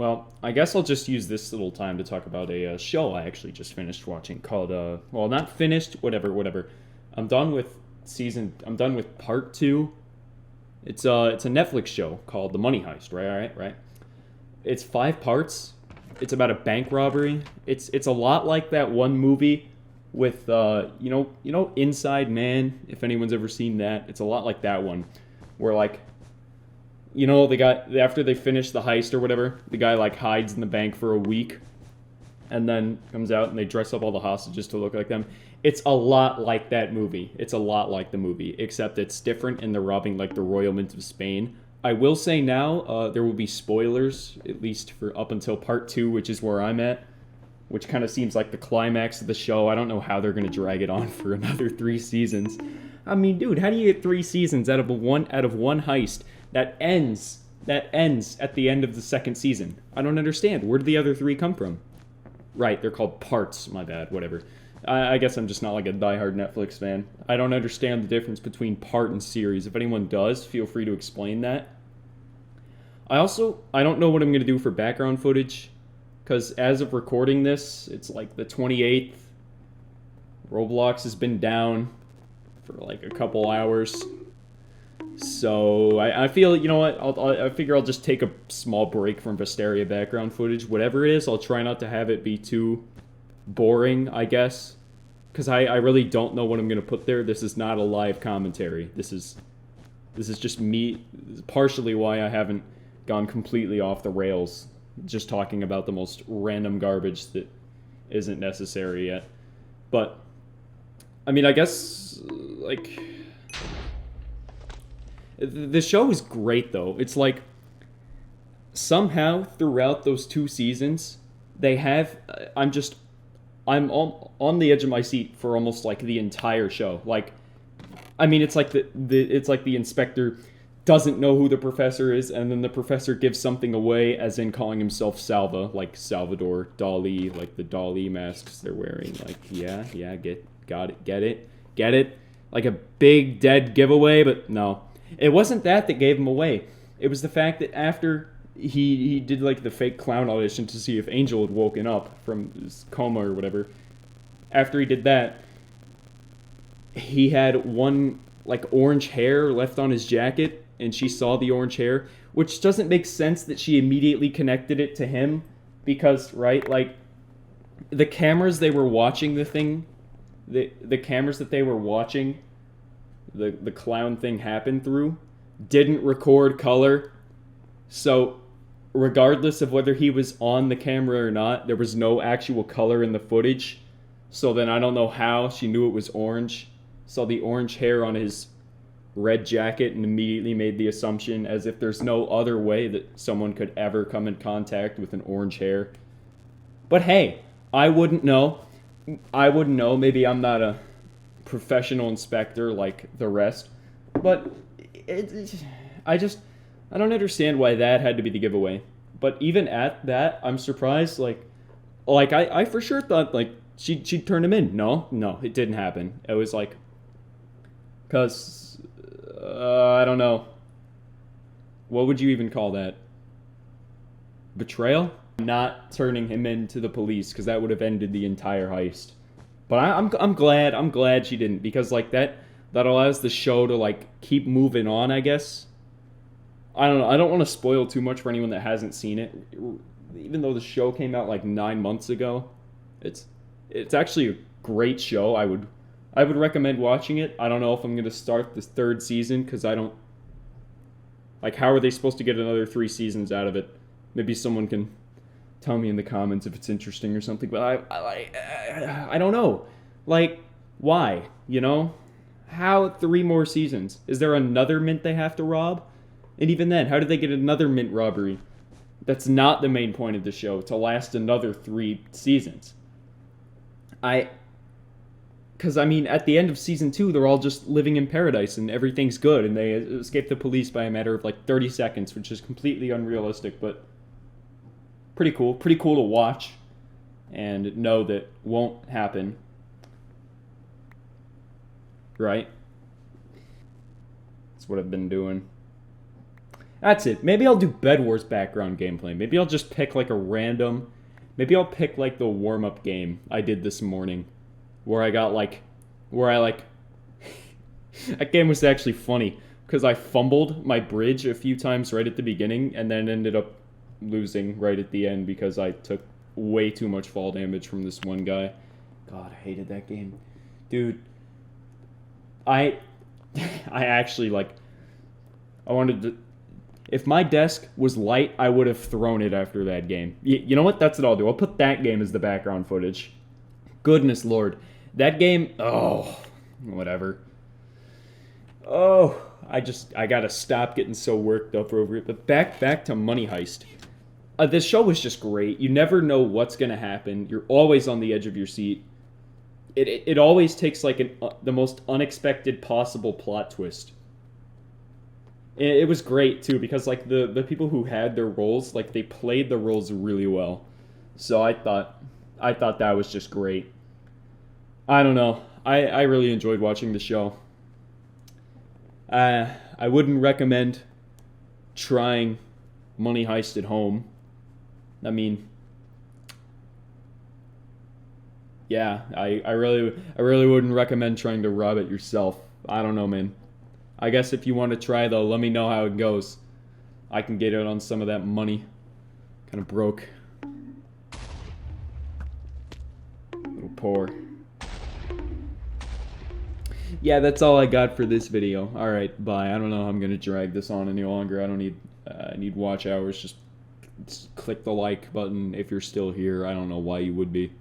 Well, I guess I'll just use this little time to talk about a show I actually just finished watching called, well, not finished, whatever. I'm done with I'm done with part two. It's a Netflix show called The Money Heist, right? It's 5 parts. It's about a bank robbery. It's a lot like that one movie with, Inside Man, if anyone's ever seen that. It's a lot like that one, where, like, the guy, after they finish the heist or whatever, the guy like hides in the bank for a week and then comes out and they dress up all the hostages to look like them. It's a lot like that movie. It's a lot like the movie, except it's different and they're robbing like the Royal Mint of Spain. I will say now, there will be spoilers, at least for up until part two, which is where I'm at, which kind of seems like the climax of the show. I don't know how they're going to drag it on for another 3 seasons. I mean, dude, how do you get 3 seasons out of one heist that ends at the end of the second season? I don't understand. Where did the other 3 come from? Right, they're called parts. My bad. Whatever. I guess I'm just not like a diehard Netflix fan. I don't understand the difference between part and series. If anyone does, feel free to explain that. I don't know what I'm going to do for background footage, because as of recording this, it's like the 28th. Roblox has been down for like a couple hours. So I feel, you know what, I figure I'll just take a small break from Vesteria background footage. Whatever it is, I'll try not to have it be too boring, I guess. Because I really don't know what I'm going to put there. This is not a live commentary. This is just me. This is partially why I haven't gone completely off the rails, just talking about the most random garbage that isn't necessary yet. But, I mean, I guess, like, the show is great, though. It's like, somehow, throughout those 2 seasons, they have, I'm on the edge of my seat for almost, like, the entire show. Like, I mean, it's like it's like the inspector doesn't know who the professor is, and then the professor gives something away, as in calling himself Salva, like Salvador Dali, like the Dali masks they're wearing. Like, yeah, get it? Like a big dead giveaway, but no. It wasn't that gave him away. It was the fact that after he did like the fake clown audition to see if Angel had woken up from his coma or whatever. After he did that, he had one like orange hair left on his jacket, and she saw the orange hair, which doesn't make sense that she immediately connected it to him, because, right, like, the cameras they were watching the cameras that they were watching the clown thing happen through didn't record color. So regardless of whether he was on the camera or not, there was no actual color in the footage. So then I don't know how she knew it was orange. Saw the orange hair on his red jacket and immediately made the assumption, as if there's no other way that someone could ever come in contact with an orange hair. But hey, I wouldn't know. Maybe I'm not a professional inspector like the rest. But I don't understand why that had to be the giveaway. But even at that, I'm surprised. Like I for sure thought like she'd turn him in. No, it didn't happen. It was like, cause I don't know. What would you even call that? Betrayal? Not turning him in to the police, because that would have ended the entire heist. But I'm glad she didn't, because like that allows the show to like keep moving on, I guess. I don't know. I don't want to spoil too much for anyone that hasn't seen it. Even though the show came out like 9 months ago, it's actually a great show. I would recommend watching it. I don't know if I'm going to start the 3rd season, because I don't... Like, how are they supposed to get another 3 seasons out of it? Maybe someone can tell me in the comments if it's interesting or something, but I don't know. Like, why? You know? How 3 more seasons? Is there another mint they have to rob? And even then, how did they get another mint robbery? That's not the main point of the show, to last another 3 seasons. Because, I mean, at the end of season 2, they're all just living in paradise and everything's good, and they escape the police by a matter of like 30 seconds, which is completely unrealistic, but pretty cool. Pretty cool to watch and know that won't happen. Right? That's what I've been doing. That's it. Maybe I'll do Bed Wars background gameplay. Maybe I'll just pick like a random... Maybe I'll pick like the warm-up game I did this morning. Where I got like... Where I like... That game was actually funny. Because I fumbled my bridge a few times right at the beginning. And then ended up losing right at the end. Because I took way too much fall damage from this one guy. God, I hated that game. Dude. I actually like... I wanted to... If my desk was light, I would have thrown it after that game. You know what? That's what I'll do. I'll put that game as the background footage. Goodness Lord. That game... Oh, whatever. Oh, I gotta stop getting so worked up over it. But back to Money Heist. This show was just great. You never know what's gonna happen. You're always on the edge of your seat. It always takes like the most unexpected possible plot twist. It was great too because like the people who had their roles, like they played the roles really well. So I thought that was just great. I don't know. I really enjoyed watching the show. I wouldn't recommend trying Money Heist at home. I mean, yeah, I really wouldn't recommend trying to rob it yourself. I don't know, man. I guess if you want to try, though, let me know how it goes. I can get it on some of that money. Kind of broke. A little poor. Yeah, that's all I got for this video. Alright, bye. I don't know how I'm going to drag this on any longer. I don't need need watch hours. Just click the like button if you're still here. I don't know why you would be.